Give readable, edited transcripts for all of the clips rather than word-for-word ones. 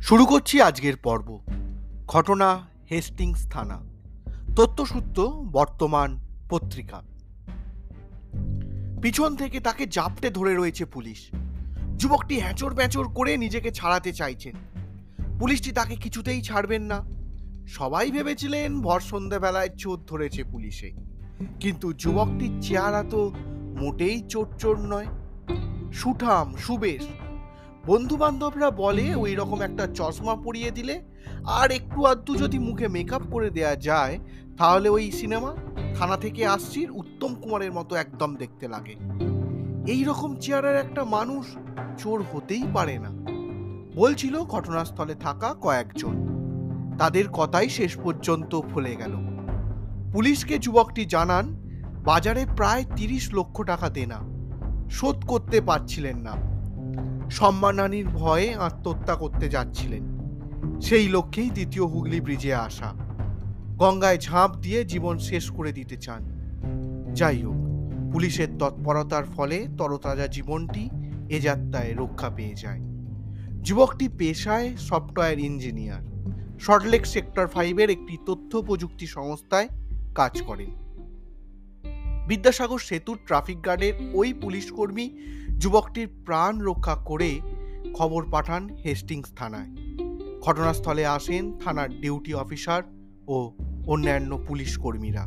শুরু করছি আজকের পর্ব। ঘটনা হেস্টিংস থানা। তথ্যসূত্র বর্তমান পত্রিকা। পিছন থেকে তাকে জাপটে ধরে রয়েছে পুলিশ। যুবকটি হ্যাঁচড় ব্যাঁচড় করে নিজেকে ছাড়াতে চাইছেন। পুলিশটি তাকে কিছুতেই ছাড়বেন না। সবাই ভেবেছিলেন ভর সন্ধ্যেবেলায় চোর ধরেছে পুলিশে, কিন্তু যুবকটির চেহারা তো মোটেই চোর নয়। সুঠাম সুবেশ। বন্ধু বান্ধবরা বলে ওই রকম একটা চশমা পরিয়ে দিলে আর একটু আধটু যদি মুখে মেকআপ করে দেয়া যায় তাহলে ওই সিনেমা থানা থেকে আসছির উত্তম কুমারের মতো একদম দেখতে লাগে। এই রকম চেহারার একটা মানুষ চোর হতেই পারে না, বলছিল ঘটনাস্থলে থাকা কয়েকজন। তাদের কথাই শেষ পর্যন্ত ফলে গেল। পুলিশকে যুবকটি জানান বাজারে প্রায় 30 লক্ষ টাকা দেনা, শোধ করতে পারছিলেন না। সম্মানহানির ভয়ে আত্মহত্যা করতে যাচ্ছিলেন। সেই লক্ষ্যেই দ্বিতীয় হুগলি ব্রিজে আসা। গঙ্গায় ঝাঁপ দিয়ে জীবন শেষ করে দিতে চান। যাই হোক, পুলিশের তৎপরতার ফলে তরতাজা জীবনটি এ যাত্রায় রক্ষা পেয়ে যায়। যুবকটি পেশায় সফটওয়্যার ইঞ্জিনিয়ার। সল্টলেক সেক্টর 5-এর একটি তথ্য প্রযুক্তি সংস্থায় কাজ করেন। বিদ্যাসাগর সেতুর ট্রাফিক গার্ডের ওই পুলিশকর্মী যুবকটির প্রাণ রক্ষা করে খবর পাঠান হেস্টিংস থানায়। ঘটনাস্থলে আসেন থানার ডিউটি অফিসার ও অন্যান্য পুলিশ কর্মীরা।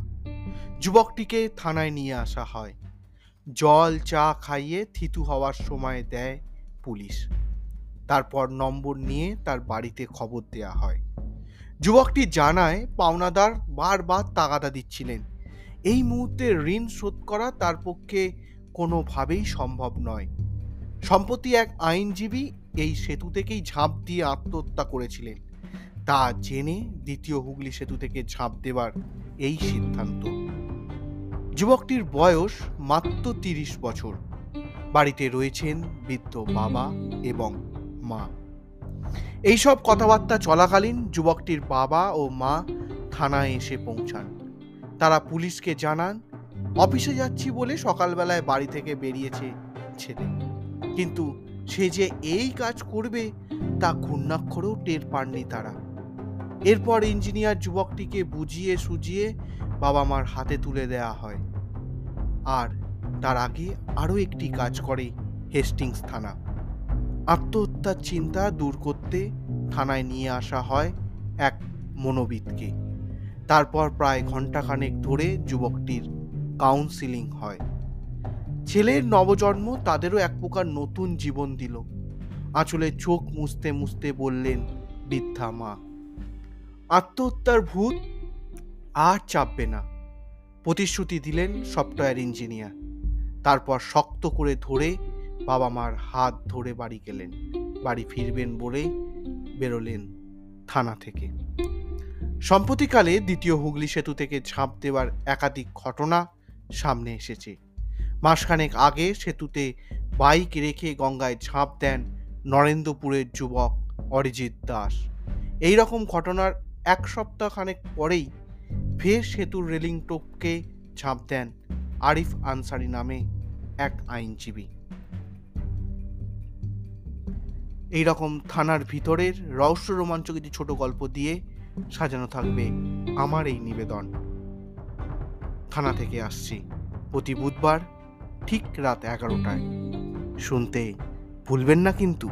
যুবকটিকে থানায় নিয়ে আসা হয়। জল চা খাইয়ে থিতু হওয়ার সময় দেয় পুলিশ। তারপর নম্বর নিয়ে তার বাড়িতে খবর দেয়া হয়। যুবকটি জানায় পাওনাদার বারবার তাগাদা দিচ্ছিলেন। এই মুহূর্তে ঋণ শোধ করা তার পক্ষে কোনোভাবেই সম্ভব নয়। সম্প্রতি এক আইনজীবী এই সেতু থেকেই ঝাঁপ দিয়ে আত্মহত্যা করেছিলেন। তা জেনে দ্বিতীয় হুগলি সেতু থেকে ঝাঁপ দেওয়ার এই সিদ্ধান্ত। যুবকটির বয়স মাত্র 30 বছর। বাড়িতে রয়েছেন বৃদ্ধ বাবা এবং মা। এইসব কথাবার্তা চলাকালীন যুবকটির বাবা ও মা থানায় এসে পৌঁছান। তারা পুলিশকে জানান অফিসে যাচ্ছি বলে সকালবেলায় বাড়ি থেকে বেরিয়েছে ছেলে, কিন্তু সে যে এই কাজ করবে তা ঘূর্ণাক্ষরেও টের পাননি তারা। এরপর ইঞ্জিনিয়ার যুবকটিকে বুঝিয়ে সুজিয়ে বাবা মার হাতে তুলে দেয়া হয়। আর তার আগে আরও একটি কাজ করে হেস্টিংস থানা। আত্মহত্যার চিন্তা দূর করতে থানায় নিয়ে আসা হয় এক মনোবিদকে। তারপর প্রায় ঘণ্টাখানেক ধরে যুবকটির কাউন্সিলিং হয়। ছেলের নবজন্ম তাদেরও এক প্রকার নতুন জীবন দিল। আঁচলে চোখ মুছতে মুছতে বললেন বৃদ্ধা মা, আত্মহত্যার ভূত আর চাপবে না, প্রতিশ্রুতি দিলেন সফটওয়্যার ইঞ্জিনিয়ার। তারপর শক্ত করে ধরে বাবা মার হাত ধরে বাড়ি গেলেন। বাড়ি ফিরবেন বলে বেরোলেন থানা থেকে। সম্প্রতিকালে দ্বিতীয় হুগলি সেতু থেকে ঝাঁপ দেওয়ার একাধিক ঘটনা সামনে এসেছে। মাসখানেক আগে সেতুতে বাইক রেখে গঙ্গায় ঝাঁপ দেন নরেন্দ্রপুরের যুবক অরিজিৎ দাস। এই রকম ঘটনার এক সপ্তাহ খানেক পরেই ফের সেতুর রেলিং টপকে ঝাঁপ দেন আরিফ আনসারি নামে এক আইনজীবী। এই রকম থানার ভিতরের রহস্য রোমাঞ্চ কিছু ছোট গল্প দিয়ে সাজানো থাকবে আমার এই নিবেদন। থানা থেকে আসছি প্রতি বুধবার ঠিক রাত 11টায়। শুনতে ভুলবেন না কিন্তু।